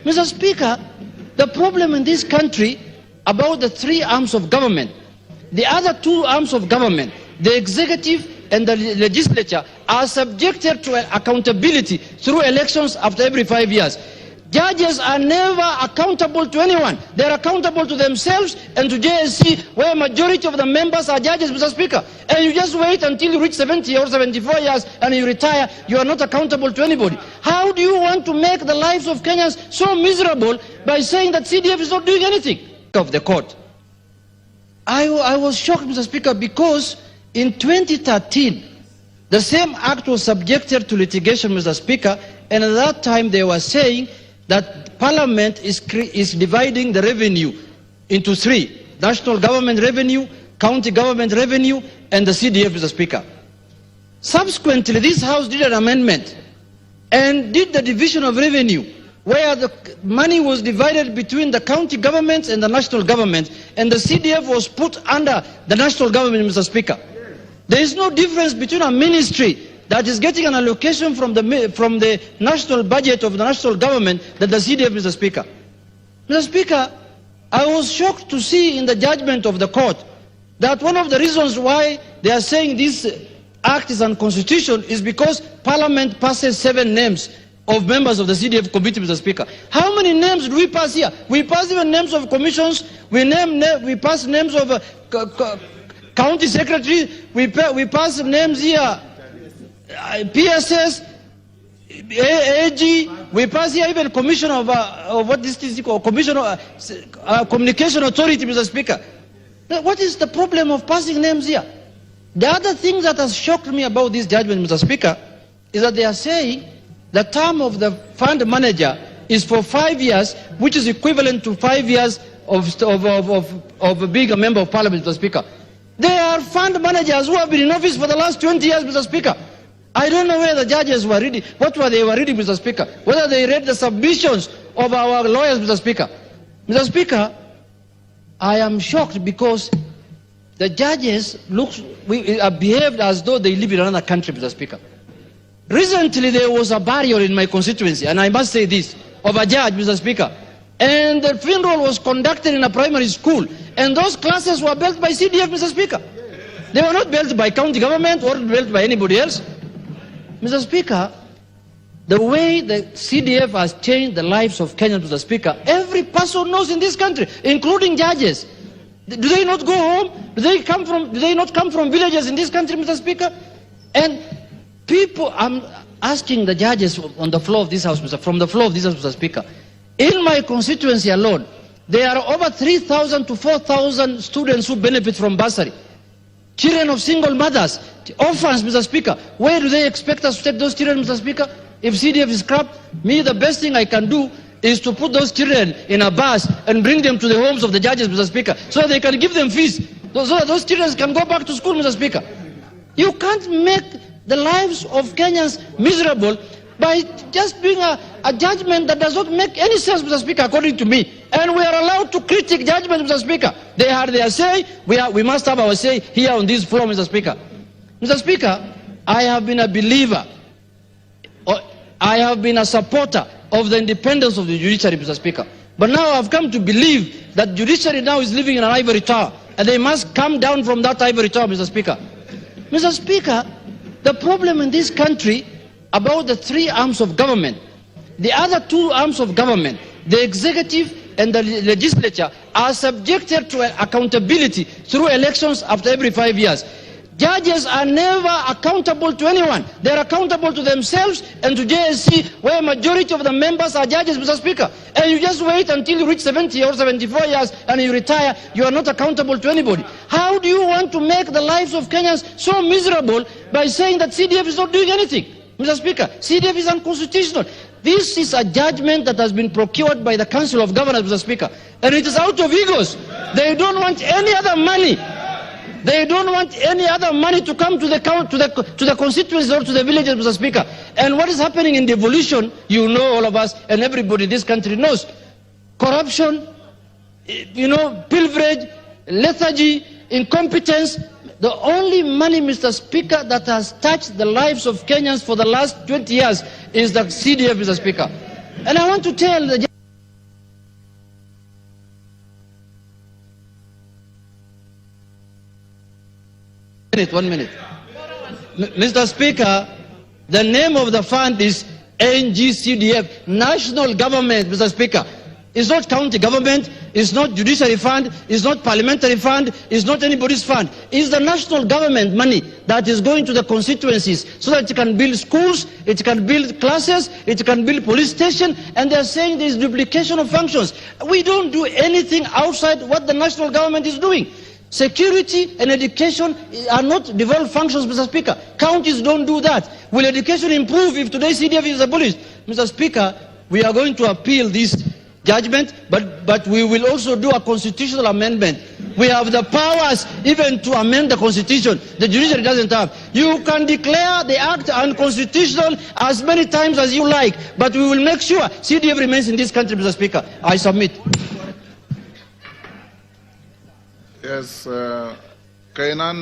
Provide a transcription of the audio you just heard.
Mr. Speaker, the problem in this country about the three arms of government, the other two arms of government, the executive and the legislature, are subjected to accountability through elections after every 5 years. Judges are never accountable to anyone. They are accountable to themselves and to JSC, where a majority of the members are judges, Mr. Speaker. And you just wait until you reach 70 or 74 years and you retire. You are not accountable to anybody. How do you want to make the lives of Kenyans so miserable by saying that CDF is not doing anything? Of the court. I was shocked, Mr. Speaker, because in 2013, the same act was subjected to litigation, Mr. Speaker, and at that time they were saying that Parliament is dividing the revenue into three: national government revenue, county government revenue, and the CDF, Mr. Speaker. Subsequently, this House did an amendment and did the division of revenue, where the money was divided between the county governments and the national government, and the CDF was put under the national government, Mr. Speaker. There is no difference between a ministry that is getting an allocation from the national budget of the national government than the CDF, Mr. Speaker. Mr. Speaker, I was shocked to see in the judgment of the court that one of the reasons why they are saying this act is unconstitutional is because Parliament passes 7 names of members of the CDF committee, Mr. Speaker. How many names do we pass here? We pass even names of commissions, we pass names of county secretary, we pass names here, PSS, AG, we pass here even commission of what this is called, commission of communication authority, Mr. Speaker. Now, what is the problem of passing names here? The other thing that has shocked me about this judgment, Mr. Speaker, is that they are saying the term of the fund manager is for 5 years, which is equivalent to 5 years of being a member of Parliament, Mr. Speaker. There are fund managers who have been in office for the last 20 years, Mr. Speaker. I don't know where the judges were reading, what they were reading, Mr. Speaker, whether they read the submissions of our lawyers, Mr. Speaker. Mr. Speaker, I am shocked because the judges behaved as though they live in another country, Mr. Speaker. Recently, there was a burial in my constituency, and I must say this, of a judge, Mr. Speaker. And the funeral was conducted in a primary school, and those classes were built by CDF, Mr. Speaker. They were not built by county government or built by anybody else. Mr. Speaker, the way the CDF has changed the lives of Kenyans, Mr. Speaker, every person knows in this country, including judges. Do they not go home? Do they not come from villages in this country, Mr. Speaker? And people, I'm asking the judges on the floor of this House, from the floor of this House, Mr. Speaker. In my constituency alone, there are over 3,000 to 4,000 students who benefit from bursary. Children of single mothers, orphans, Mr. Speaker. Where do they expect us to take those children, Mr. Speaker? If CDF is scrapped, the best thing I can do is to put those children in a bus and bring them to the homes of the judges, Mr. Speaker, so they can give them fees, so that those children can go back to school, Mr. Speaker. You can't make the lives of Kenyans miserable by just doing a judgment that does not make any sense, Mr. Speaker, according to me. And we are allowed to critique judgment, Mr. Speaker. They had their say, we must have our say here on this floor, Mr. Speaker. Mr. Speaker, I have been a believer, I have been a supporter of the independence of the judiciary, Mr. Speaker. But now I've come to believe that judiciary now is living in an ivory tower, and they must come down from that ivory tower, Mr. Speaker. Mr. Speaker, the problem in this country about the three arms of government, the other two arms of government, the executive and the legislature, are subjected to accountability through elections after every 5 years. Judges are never accountable to anyone. They are accountable to themselves and to JSC, where a majority of the members are judges, Mr. Speaker. And you just wait until you reach 70 or 74 years and you retire. You are not accountable to anybody. How do you want to make the lives of Kenyans so miserable by saying that CDF is not doing anything? Mr. Speaker, CDF is unconstitutional. This is a judgment that has been procured by the Council of Governors, Mr. Speaker. And it is out of egos. They don't want any other money. They don't want any other money to come to the constituencies or to the villages, Mr. Speaker. And what is happening in devolution, you know, all of us, and everybody in this country knows. Corruption, pilferage, lethargy, incompetence. The only money, Mr. Speaker, that has touched the lives of Kenyans for the last 20 years is the CDF, Mr. Speaker. And I want to tell the 1 minute. Mr. Speaker, the name of the fund is NGCDF, National Government, Mr. Speaker. It's not county government, it's not judiciary fund, it's not parliamentary fund, it's not anybody's fund. It's the national government money that is going to the constituencies so that it can build schools, it can build classes, it can build police station, and they're saying there's duplication of functions. We don't do anything outside what the national government is doing. Security and education are not devolved functions, Mr. Speaker. Counties don't do that. Will education improve if today's CDF is abolished? Mr. Speaker, we are going to appeal this judgment, but we will also do a constitutional amendment. We have the powers even to amend the constitution. The judiciary doesn't have. You can declare the act unconstitutional as many times as you like, but we will make sure CDF remains in this country, Mr. Speaker. I submit. Yes, Kainan.